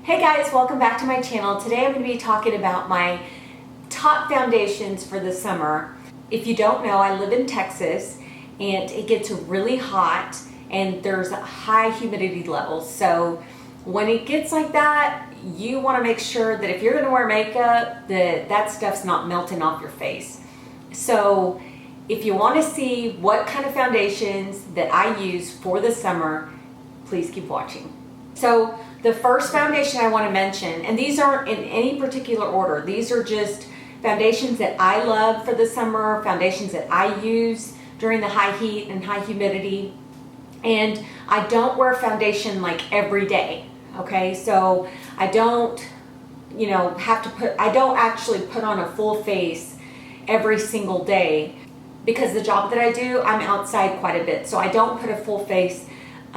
Hey guys, welcome back to my channel. Today I'm going to be talking about my top foundations for the summer. If you don't know, I live in Texas and it gets really hot and there's high humidity levels. So when it gets like that, you want to make sure that if you're going to wear makeup, that stuff's not melting off your face. So if you want to see what kind of foundations that I use for the summer, please keep watching. So the first foundation I want to mention, and these aren't in any particular order, these are just foundations that I love for the summer, foundations that I use during the high heat and high humidity. And I don't wear foundation like every day, okay? So I don't, I don't actually put on a full face every single day because the job that I do, I'm outside quite a bit. So I don't put a full face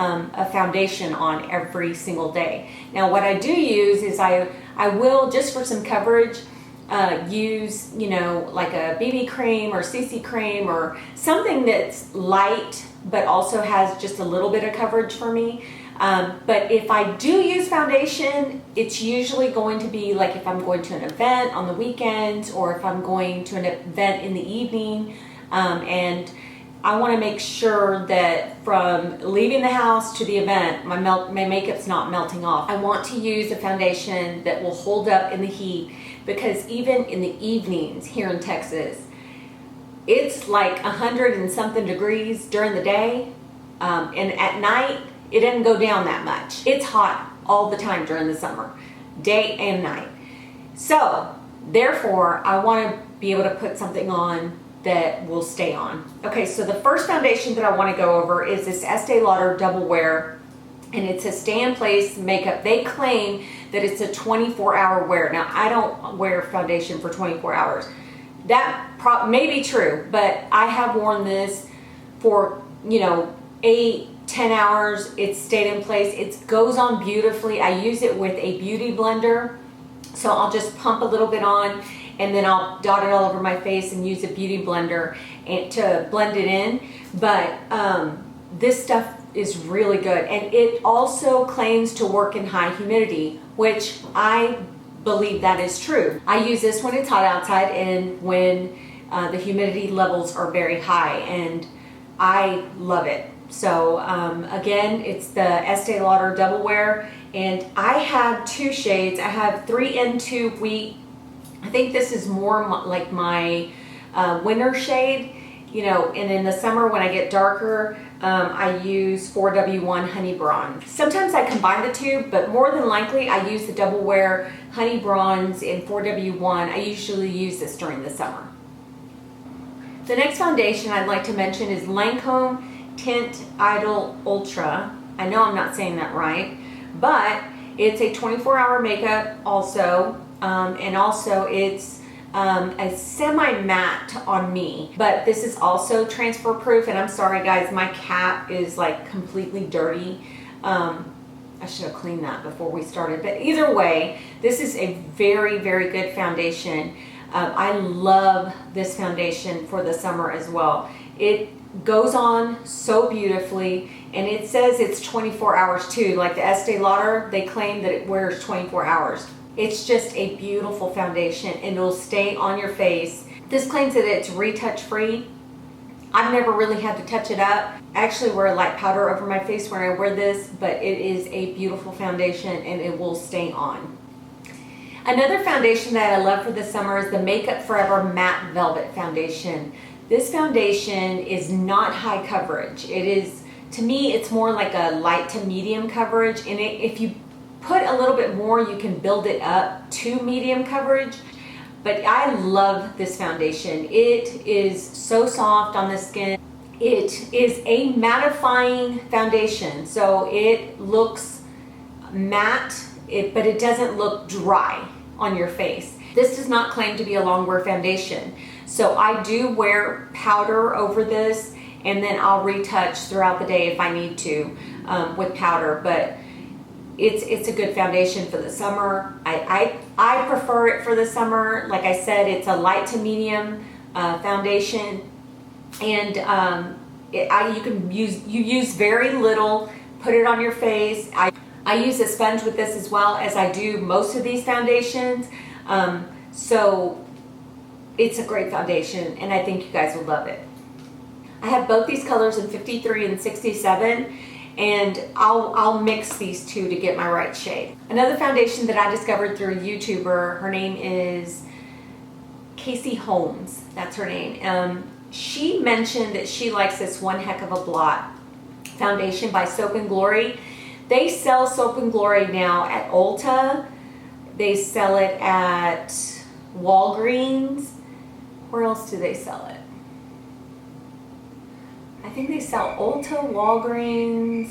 a foundation on every single day. Now what I do use is I will, just for some coverage, use like a BB cream or CC cream or something that's light but also has just a little bit of coverage for me. But if I do use foundation, it's usually going to be like if I'm going to an event on the weekends or if I'm going to an event in the evening, and I want to make sure that from leaving the house to the event, my makeup's not melting off. I want to use a foundation that will hold up in the heat, because even in the evenings here in Texas, it's like 100 and something degrees during the day, and at night it doesn't go down that much. It's hot all the time during the summer, day and night. So therefore I want to be able to put something on that will stay on. Okay, so the first foundation that I want to go over is this Estee Lauder Double Wear, and it's a stay in place makeup. They claim that it's a 24-hour wear. Now I don't wear foundation for 24 hours. That may be true, but I have worn this for 8-10 hours. It's stayed in place. It goes on beautifully. I use it with a beauty blender, so I'll just pump a little bit on and then I'll dot it all over my face and use a beauty blender to blend it in. But this stuff is really good, and it also claims to work in high humidity, which I believe that is true. I use this when it's hot outside and when the humidity levels are very high, and I love it. So again, it's the Estee Lauder Double Wear, and I have two shades. I have 3N2 Wheat. I think this is more like my winter shade, and in the summer when I get darker, I use 4W1 Honey Bronze. Sometimes I combine the two, but more than likely I use the Double Wear Honey Bronze in 4W1. I usually use this during the summer. The next foundation I'd like to mention is Lancome Tint Idole Ultra. I know I'm not saying that right, but it's a 24-hour makeup also. And also it's a semi-matte on me, but this is also transfer proof. And I'm sorry guys, my cap is like completely dirty. I should have cleaned that before we started, but either way, this is a very, very good foundation. I love this foundation for the summer as well. It goes on so beautifully, and it says it's 24 hours too. Like the Estee Lauder, they claim that it wears 24 hours. It's just a beautiful foundation, and it'll stay on your face. This claims that it's retouch free. I've never really had to touch it up. I actually wear a light powder over my face when I wear this, but it is a beautiful foundation and it will stay on. Another foundation that I love for the summer is the Makeup Forever Matte Velvet Foundation. This foundation is not high coverage. It is, to me, it's more like a light to medium coverage, and if you put a little bit more, you can build it up to medium coverage. But I love this foundation. It is so soft on the skin. It is a mattifying foundation, so it looks matte, but it doesn't look dry on your face. This does not claim to be a long-wear foundation, so I do wear powder over this, and then I'll retouch throughout the day if I need to with powder. But it's a good foundation for the summer. I prefer it for the summer. Like I said, it's a light to medium foundation, and you use very little. Put it on your face. I use a sponge with this as well, as I do most of these foundations. So it's a great foundation, and I think you guys will love it. I have both these colors in 53 and 67, and I'll mix these two to get my right shade. Another foundation that I discovered through a YouTuber, her name is Casey Holmes, that's her name. She mentioned that she likes this One Heck of a Blot foundation by Soap & Glory. They sell Soap & Glory now at Ulta. They sell it at Walgreens. Where else do they sell it? I think they sell Ulta, Walgreens.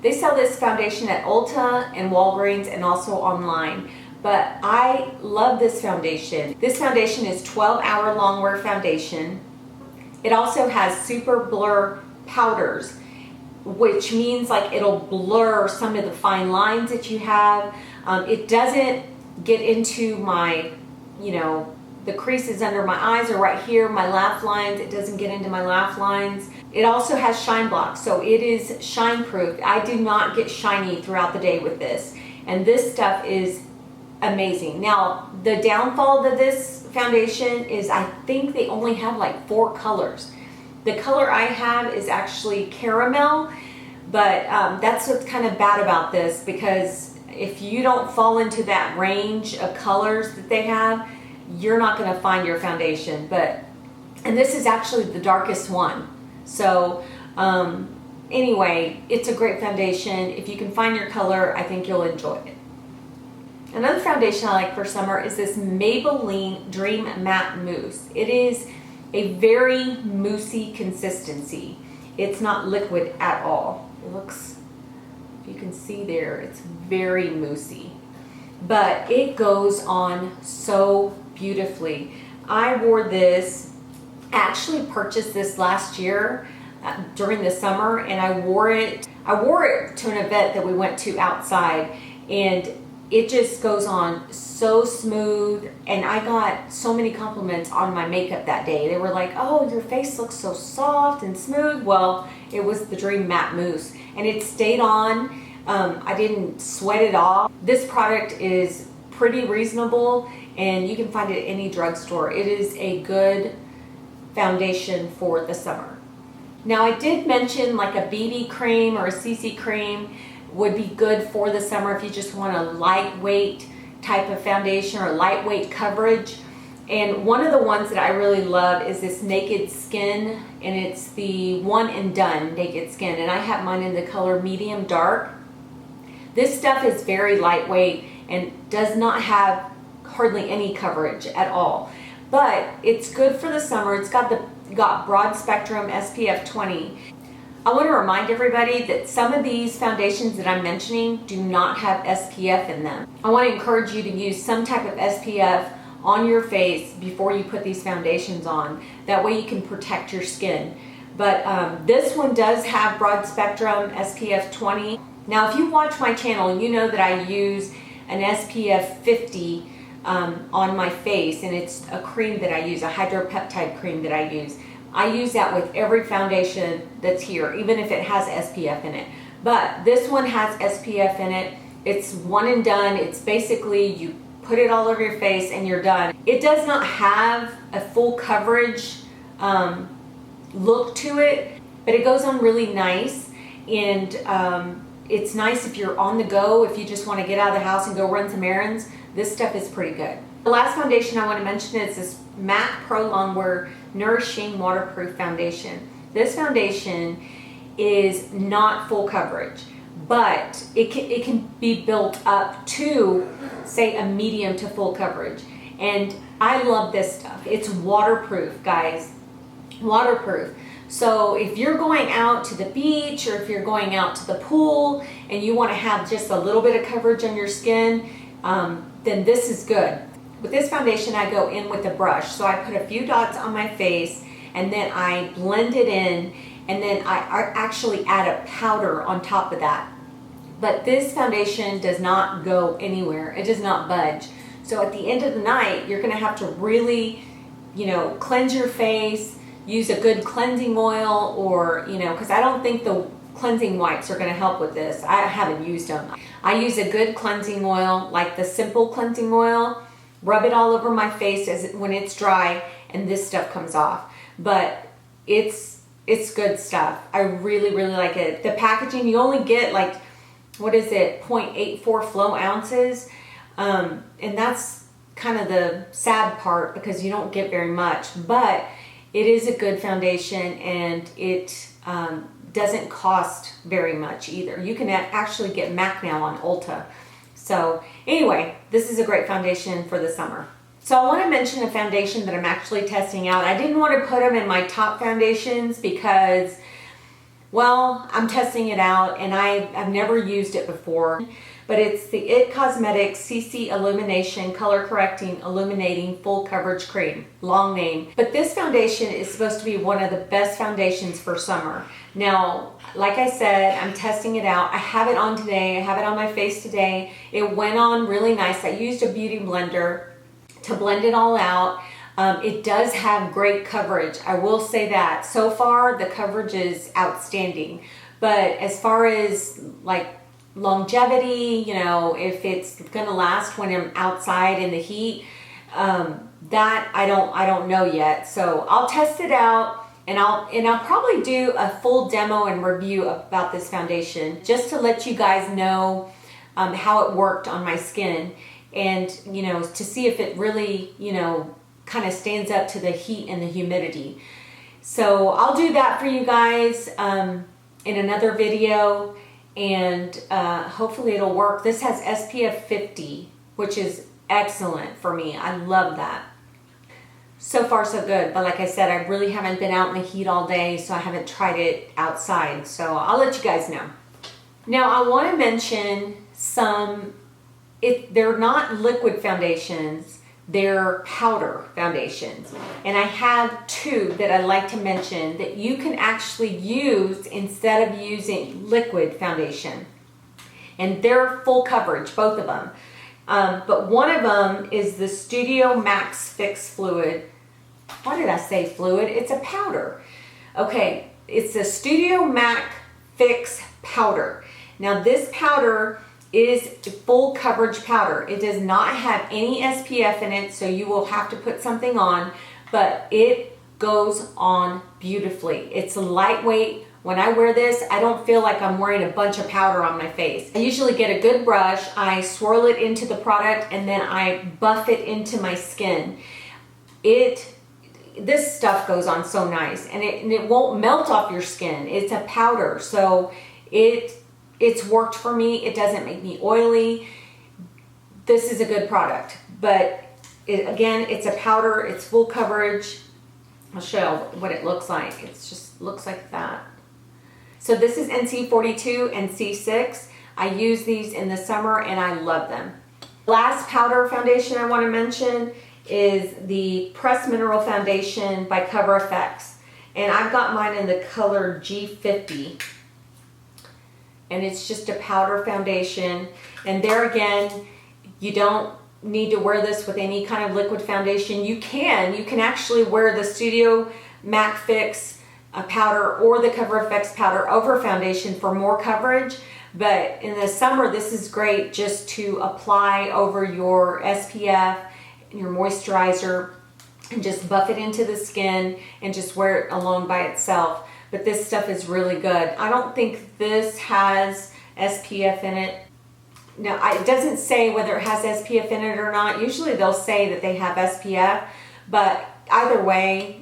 They sell this foundation at Ulta and Walgreens and also online. But I love this foundation. This foundation is 12-hour Longwear foundation. It also has super blur powders, which means like it'll blur some of the fine lines that you have. It doesn't get into my, the creases under my eyes or right here, my laugh lines. It doesn't get into my laugh lines. It also has shine block, so it is shine proof. I do not get shiny throughout the day with this. And this stuff is amazing. Now, the downfall of this foundation is I think they only have like 4 colors. The color I have is actually caramel, but that's what's kind of bad about this, because if you don't fall into that range of colors that they have, you're not going to find your foundation. And this is actually the darkest one. So anyway, it's a great foundation. If you can find your color, I think you'll enjoy it. Another foundation I like for summer is this Maybelline Dream Matte Mousse. It is a very moussey consistency. It's not liquid at all. It looks, if you can see there, it's very moussey. But it goes on so beautifully. I wore this, actually purchased this last year during the summer, and I wore it to an event that we went to outside, and it just goes on so smooth. And I got so many compliments on my makeup that day. They were like, oh, your face looks so soft and smooth. Well, it was the Dream Matte Mousse, and it stayed on. I didn't sweat it off. This product is pretty reasonable, and you can find it at any drugstore. It is a good foundation for the summer. Now, I did mention like a BB cream or a CC cream would be good for the summer if you just want a lightweight type of foundation or lightweight coverage. And one of the ones that I really love is this Naked Skin, and it's the One and Done Naked Skin, and I have mine in the color medium dark. This stuff is very lightweight and does not have hardly any coverage at all, but it's good for the summer. It's got broad spectrum SPF 20. I want to remind everybody that some of these foundations that I'm mentioning do not have SPF in them. I want to encourage you to use some type of SPF on your face before you put these foundations on. That way you can protect your skin. But this one does have broad spectrum SPF 20. Now, if you watch my channel, you know that I use an SPF 50 on my face, and it's a cream that I use, a hydropeptide cream that I use. I use that with every foundation that's here, even if it has SPF in it. But this one has SPF in it. It's one and done. It's basically you put it all over your face and you're done. It does not have a full coverage look to it, but it goes on really nice. And it's nice if you're on the go, if you just want to get out of the house and go run some errands. This stuff is pretty good. The last foundation I want to mention is this MAC Pro Longwear Nourishing Waterproof Foundation. This foundation is not full coverage, but it can be built up to, say, a medium to full coverage. And I love this stuff. It's waterproof, guys. Waterproof. So if you're going out to the beach or if you're going out to the pool and you want to have just a little bit of coverage on your skin, then this is good. With this foundation, I go in with a brush. So I put a few dots on my face, and then I blend it in, and then I actually add a powder on top of that. But this foundation does not go anywhere. It does not budge. So at the end of the night, you're gonna have to really, cleanse your face, use a good cleansing oil, or, you know, because I don't think the cleansing wipes are going to help with this. I haven't used them. I use a good cleansing oil, like the simple cleansing oil, rub it all over my face when it's dry, and this stuff comes off. But it's good stuff. I really, really like it. The packaging, you only get like, what is it, 0.84 flow ounces. And that's kind of the sad part, because you don't get very much, but it is a good foundation, and it doesn't cost very much either. You can actually get MAC now on Ulta. So anyway, this is a great foundation for the summer. So I want to mention a foundation that I'm actually testing out. I didn't want to put them in my top foundations because, well, I'm testing it out and I've never used it before. But it's the IT Cosmetics CC Illumination Color Correcting Illuminating Full Coverage Cream. Long name. But this foundation is supposed to be one of the best foundations for summer. Now, like I said, I'm testing it out. I have it on today. I have it on my face today. It went on really nice. I used a beauty blender to blend it all out. It does have great coverage. I will say that. So far, the coverage is outstanding. But as far as like longevity, you know, if it's gonna last when I'm outside in the heat, that I don't know yet. So I'll test it out, and I'll probably do a full demo and review about this foundation, just to let you guys know how it worked on my skin, and, you know, to see if it really, you know, kind of stands up to the heat and the humidity. So I'll do that for you guys in another video, and hopefully it'll work. This has SPF 50, which is excellent for me. I love that. So far so good, but like I said, I really haven't been out in the heat all day, so I haven't tried it outside, so I'll let you guys know. Now I want to mention they're not liquid foundations, they're powder foundations. And I have two that I'd like to mention that you can actually use instead of using liquid foundation. And they're full coverage, both of them. But one of them is the Studio Max Fix Fluid. Why did I say fluid? It's a powder. Okay, it's the Studio Max Fix Powder. Now this powder is full coverage powder. It does not have any SPF in it, so you will have to put something on, but it goes on beautifully. It's lightweight. When I wear this, I don't feel like I'm wearing a bunch of powder on my face. I usually get a good brush, I swirl it into the product, and then I buff it into my skin. This stuff goes on so nice, and it won't melt off your skin. It's a powder, so it's worked for me. It doesn't make me oily. This is a good product, but again, it's a powder. It's full coverage. I'll show you what it looks like. It just looks like that. So this is NC42 and C6. I use these in the summer and I love them. Last powder foundation I want to mention is the Pressed Mineral Foundation by Cover FX. And I've got mine in the color G50. And it's just a powder foundation. And there again, you don't need to wear this with any kind of liquid foundation. You can actually wear the Studio Mac Fix powder or the Cover FX powder over foundation for more coverage. But in the summer, this is great just to apply over your SPF, your moisturizer, and just buff it into the skin and just wear it alone by itself. But this stuff is really good. I don't think this has SPF in it. Now, it doesn't say whether it has SPF in it or not. Usually they'll say that they have SPF, but either way,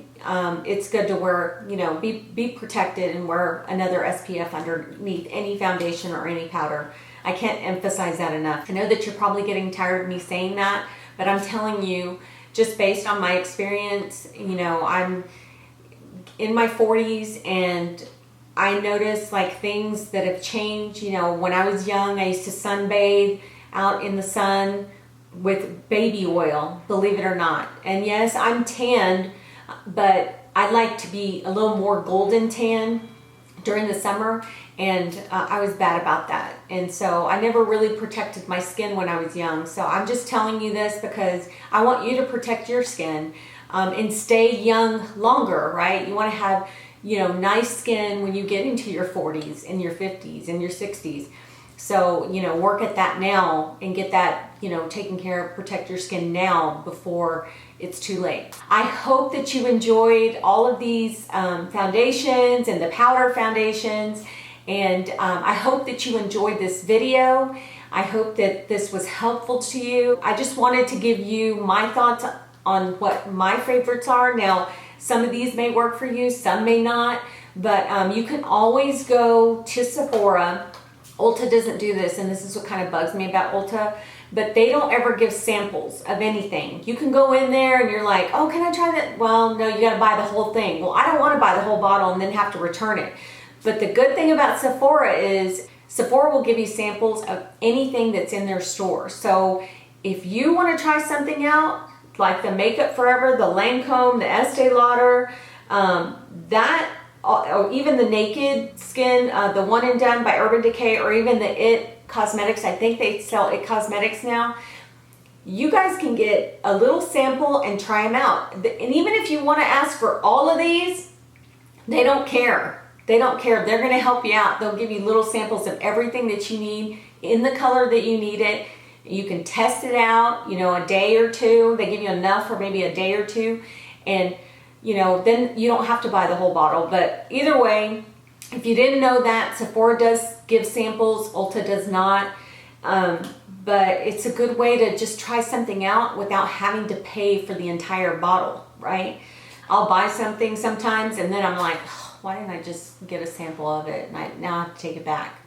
it's good to wear, you know, be protected and wear another SPF underneath any foundation or any powder. I can't emphasize that enough. I know that you're probably getting tired of me saying that, but I'm telling you, just based on my experience, you know, I'm in my 40s and I notice like things that have changed. You know, when I was young, I used to sunbathe out in the sun with baby oil, believe it or not. And yes, I'm tanned, but I like to be a little more golden tan during the summer, and I was bad about that. And so I never really protected my skin when I was young. So I'm just telling you this because I want you to protect your skin. and stay young longer, right? You want to have, you know, nice skin when you get into your 40s and your 50s and your 60s. So, you know, work at that now and get that, you know, taken care of, protect your skin now before it's too late. I hope that you enjoyed all of these foundations and the powder foundations, and I hope that you enjoyed this video. I hope that this was helpful to you. I just wanted to give you my thoughts on what my favorites are. Now, some of these may work for you, some may not, but you can always go to Sephora. Ulta doesn't do this, and this is what kind of bugs me about Ulta, but they don't ever give samples of anything. You can go in there and you're like, oh, can I try that? Well, no, you gotta buy the whole thing. Well, I don't wanna buy the whole bottle and then have to return it. But the good thing about Sephora is Sephora will give you samples of anything that's in their store. So if you wanna try something out, like the Makeup Forever, the Lancome, the Estee Lauder, or even the Naked Skin, the One and Done by Urban Decay, or even the It Cosmetics. I think they sell It Cosmetics now. You guys can get a little sample and try them out. And even if you want to ask for all of these, they don't care. They don't care. They're going to help you out. They'll give you little samples of everything that you need in the color that you need it. You can test it out, you know, a day or two. They give you enough for maybe a day or two. And you know, then you don't have to buy the whole bottle. But either way, if you didn't know that, Sephora does give samples, Ulta does not. But it's a good way to just try something out without having to pay for the entire bottle, right? I'll buy something sometimes and then I'm like, oh, why didn't I just get a sample of it? And now I have to take it back.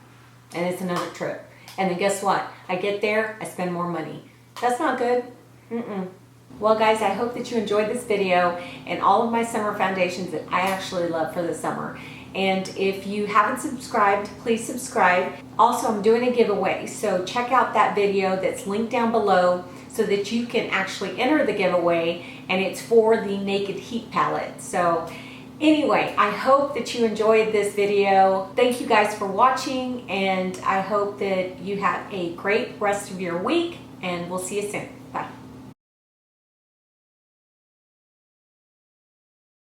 And it's another trip. And then guess what? I get there, I spend more money. That's not good. Well guys, I hope that you enjoyed this video and all of my summer foundations that I actually love for the summer. And if you haven't subscribed, please subscribe. Also, I'm doing a giveaway, so check out that video that's linked down below so that you can actually enter the giveaway, and it's for the Naked Heat palette. So anyway, I hope that you enjoyed this video. Thank you guys for watching, and I hope that you have a great rest of your week, and we'll see you soon. Bye.